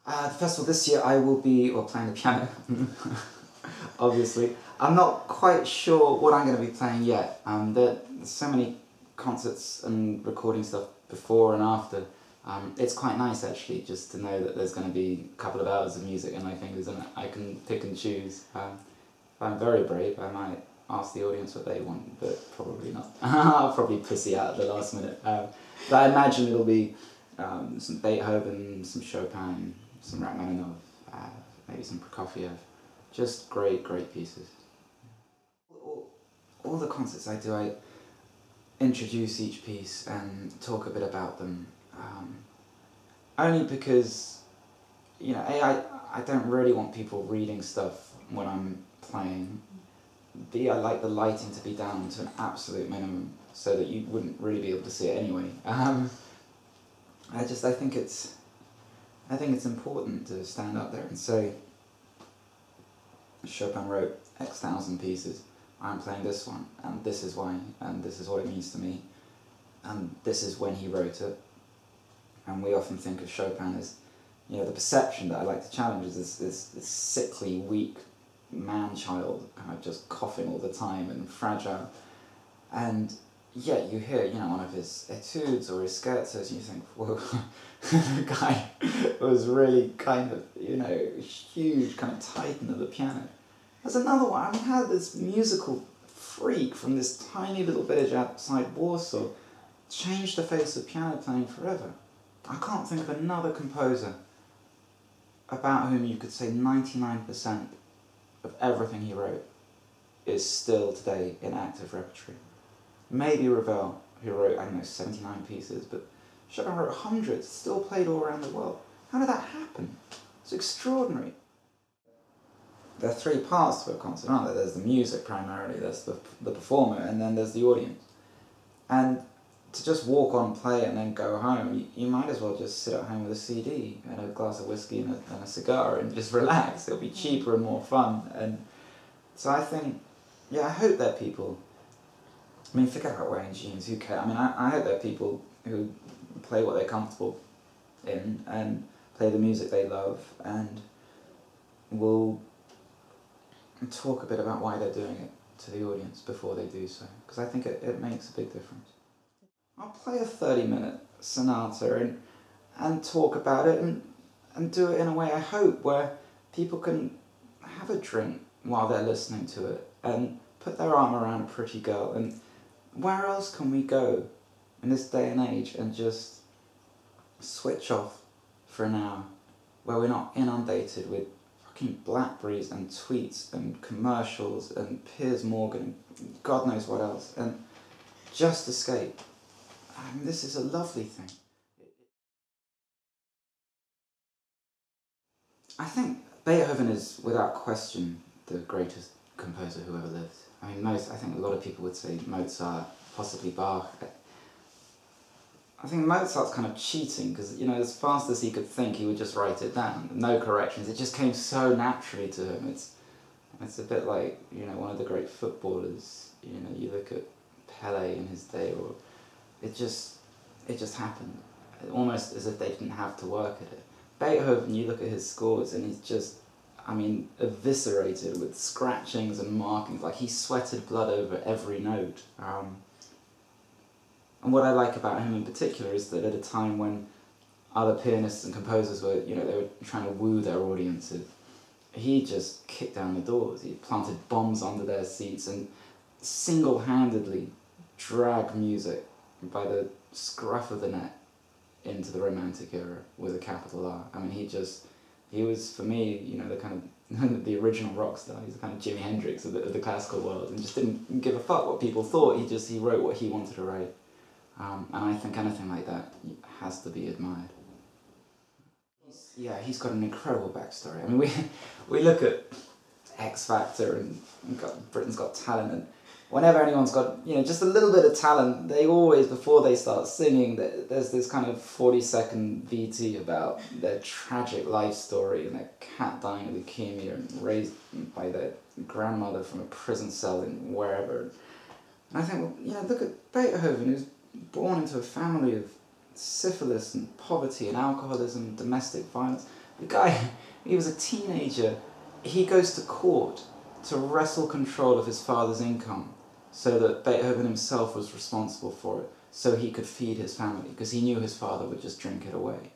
The festival this year I will be playing the piano, obviously. I'm not quite sure what I'm going to be playing yet. There's so many concerts and recording stuff before and after. It's quite nice actually just to know that there's going to be a couple of hours of music in my fingers and I can pick and choose. If I'm very brave, I might ask the audience what they want, but probably not. I'll probably pussy out at the last minute. But I imagine it'll be some Beethoven, some Chopin, some Rachmaninoff, maybe some Prokofiev. Just great, great pieces. All the concerts I do, I introduce each piece and talk a bit about them. Only because, you know, I don't really want people reading stuff when I'm playing. B, I like the lighting to be down to an absolute minimum so that you wouldn't really be able to see it anyway. I think it's important to stand up there and say, Chopin wrote X thousand pieces, I'm playing this one, and this is why, and this is what it means to me, and this is when he wrote it. And we often think of Chopin as, you know, the perception that I like to challenge is this sickly, weak man-child, kind of just coughing all the time and fragile. And yet you hear, you know, one of his etudes or his scherzos and you think, whoa, the guy was really kind of, you know, huge, kind of titan of the piano. There's another one, I mean, how this musical freak from this tiny little village outside Warsaw changed the face of piano playing forever. I can't think of another composer about whom you could say 99% of everything he wrote is still today in active repertory. Maybe Ravel, who wrote, I don't know, 79 pieces, but Chopin wrote hundreds, still played all around the world. How did that happen? It's extraordinary. There are three parts to a concert, aren't there? There's the music primarily, there's the performer, and then there's the audience. And to just walk on, play, and then go home, you might as well just sit at home with a CD and a glass of whiskey and a cigar and just relax. It'll be cheaper and more fun. And so I think, yeah, I hope that people, I mean, forget about wearing jeans, who cares? I mean, I hope there are people who play what they're comfortable in and play the music they love and will talk a bit about why they're doing it to the audience before they do so, because I think it makes a big difference. I'll play a 30-minute sonata and talk about it and do it in a way, I hope, where people can have a drink while they're listening to it and put their arm around a pretty girl. And where else can we go in this day and age and just switch off for an hour where we're not inundated with fucking Blackberries and tweets and commercials and Piers Morgan and God knows what else, and just escape. I mean, this is a lovely thing. I think Beethoven is, without question, the greatest composer who ever lived. I mean, I think a lot of people would say Mozart, possibly Bach. I think Mozart's kind of cheating because, you know, as fast as he could think, he would just write it down. No corrections. It just came so naturally to him. It's a bit like, you know, one of the great footballers. You know, you look at Pele in his day, or it just happened, almost as if they didn't have to work at it. Beethoven, you look at his scores and he's just, I mean, eviscerated with scratchings and markings, like he sweated blood over every note. And what I like about him in particular is that at a time when other pianists and composers were, you know, they were trying to woo their audiences, he just kicked down the doors. He planted bombs under their seats and single-handedly dragged music by the scruff of the neck into the Romantic era with a capital R. I mean, he was, for me, you know, the kind of, the original rock star. He's the kind of Jimi Hendrix of the classical world, and just didn't give a fuck what people thought. He wrote what he wanted to write. And I think anything like that has to be admired. He's got an incredible backstory. I mean, we look at X Factor and Britain's Got Talent, and whenever anyone's got, you know, just a little bit of talent, they always, before they start singing, there's this kind of 40-second VT about their tragic life story and their cat dying of leukemia and raised by their grandmother from a prison cell in wherever. And I think, well, you know, look at Beethoven, who's born into a family of syphilis and poverty and alcoholism, domestic violence, The guy, he was a teenager, he goes to court to wrestle control of his father's income so that Beethoven himself was responsible for it, so he could feed his family, because he knew his father would just drink it away.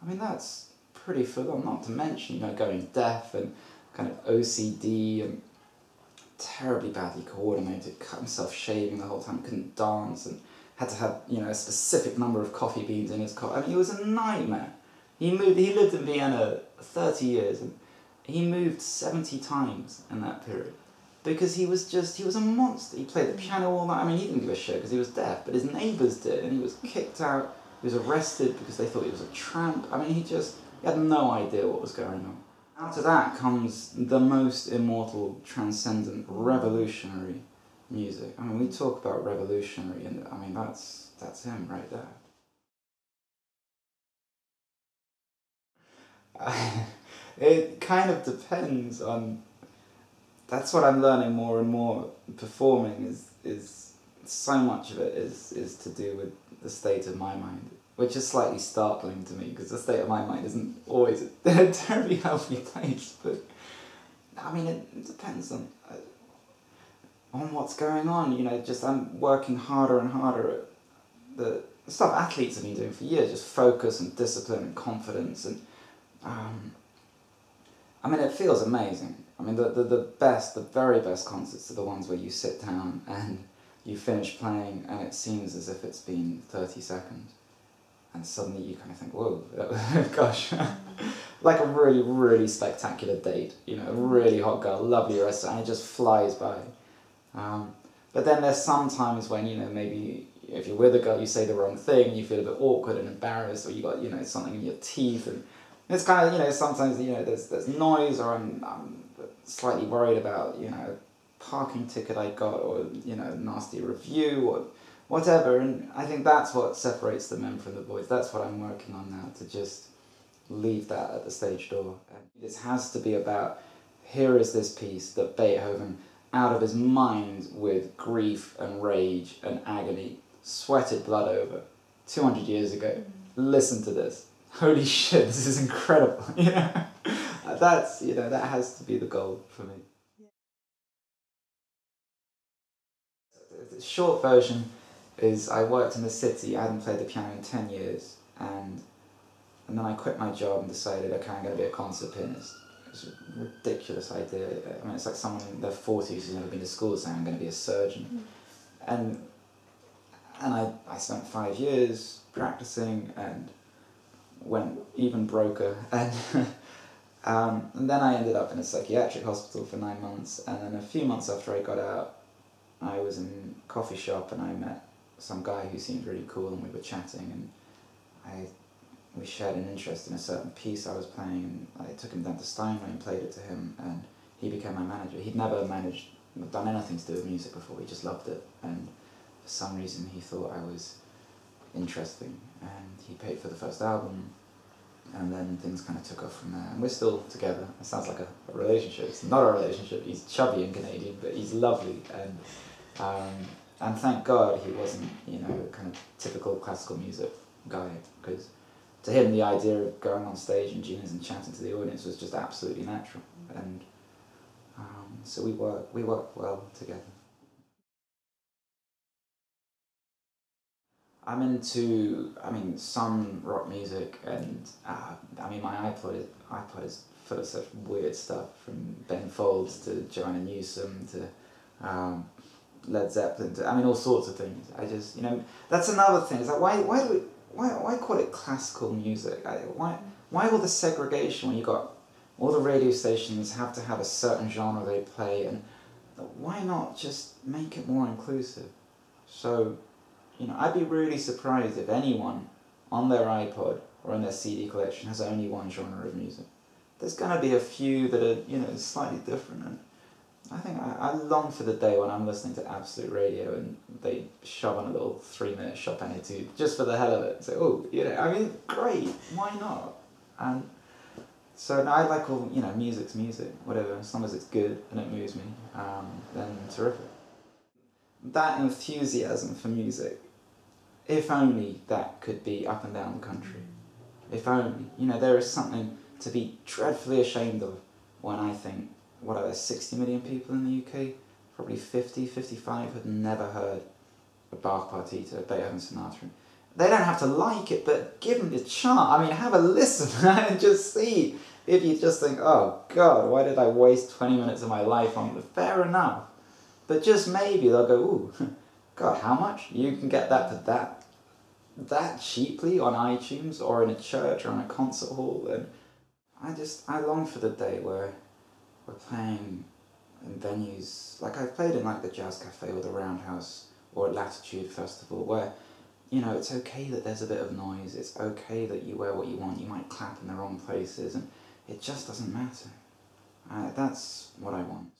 I mean, that's pretty full on, not to mention, going deaf and kind of OCD and terribly badly coordinated, cut himself shaving the whole time, couldn't dance, and had to have, a specific number of coffee beans in his coffee. I mean, it was a nightmare. He lived in Vienna 30 years, and he moved 70 times in that period. Because he was a monster. He played the piano all night. I mean, he didn't give a shit because he was deaf, but his neighbours did, and he was kicked out. He was arrested because they thought he was a tramp. I mean, he had no idea what was going on. Out of that comes the most immortal, transcendent, revolutionary music. I mean, we talk about revolutionary, and I mean, that's him right there. It kind of depends on. That's what I'm learning more and more. Performing is so much of it is to do with the state of my mind, which is slightly startling to me because the state of my mind isn't always a terribly healthy place. But I mean, it depends on what's going on. Just I'm working harder and harder at the stuff athletes have been doing for years, just focus and discipline and confidence, and I mean, it feels amazing. I mean, the very best concerts are the ones where you sit down and you finish playing and it seems as if it's been 30 seconds. And suddenly you kind of think, whoa, gosh. Like a really, really spectacular date, a really hot girl, lovely restaurant, and it just flies by. But then there's some times when, maybe if you're with a girl, you say the wrong thing and you feel a bit awkward and embarrassed, or you got, something in your teeth, and it's kind of, sometimes, there's noise, or I'm slightly worried about, a parking ticket I got, or, nasty review, or whatever. And I think that's what separates the men from the boys. That's what I'm working on now, to just leave that at the stage door. This has to be about, here is this piece that Beethoven, out of his mind with grief and rage and agony, sweated blood over 200 years ago. Listen to this. Holy shit, this is incredible. That's, that has to be the goal for me. The short version is I worked in the city. I hadn't played the piano in 10 years, and then I quit my job and decided, okay, I'm going to be a concert pianist. It was a ridiculous idea. I mean, it's like someone in their 40s who's never been to school saying, I'm going to be a surgeon. And I spent 5 years practicing and went even broker, and then I ended up in a psychiatric hospital for 9 months, and then a few months after I got out, I was in a coffee shop and I met some guy who seemed really cool, and we were chatting, and we shared an interest in a certain piece I was playing, and I took him down to Steinway and played it to him, and he became my manager. He'd never done anything to do with music before, he just loved it, and for some reason he thought I was interesting, and he paid for the first album, and then things kind of took off from there, and we're still together. It sounds like a relationship. It's not a relationship. He's chubby and Canadian, but he's lovely, and thank God he wasn't, kind of typical classical music guy, because to him the idea of going on stage in jeans and chatting to the audience was just absolutely natural, and so we work well together. I'm into, some rock music, and my iPod is full of such weird stuff, from Ben Folds to Joanna Newsom to Led Zeppelin to, all sorts of things. I just, that's another thing. It's like, why call it classical music? Why all the segregation when you got all the radio stations have to have a certain genre they play, and why not just make it more inclusive? So, I'd be really surprised if anyone on their iPod or in their CD collection has only one genre of music. There's going to be a few that are, slightly different, and I think I long for the day when I'm listening to Absolute Radio and they shove on a little 3-minute Chopin etude just for the hell of it. So, great, why not? And so I like all, music's music, whatever, as long as it's good and it moves me, then terrific. That enthusiasm for music, if only that could be up and down the country. If only. There is something to be dreadfully ashamed of when I think, what are there, 60 million people in the UK? Probably 50, 55 had never heard a Bach Partita, a Beethoven Sonata. They don't have to like it, but give them the chance. I mean, have a listen and just see if you just think, oh God, why did I waste 20 minutes of my life on it? Fair enough. But just maybe they'll go, ooh, God, how much? You can get that for that cheaply on iTunes or in a church or in a concert hall. And I long for the day where we're playing in venues, like I've played in like the Jazz Cafe or the Roundhouse or at Latitude Festival, where, you know, it's okay that there's a bit of noise, it's okay that you wear what you want, you might clap in the wrong places, and it just doesn't matter. That's what I want.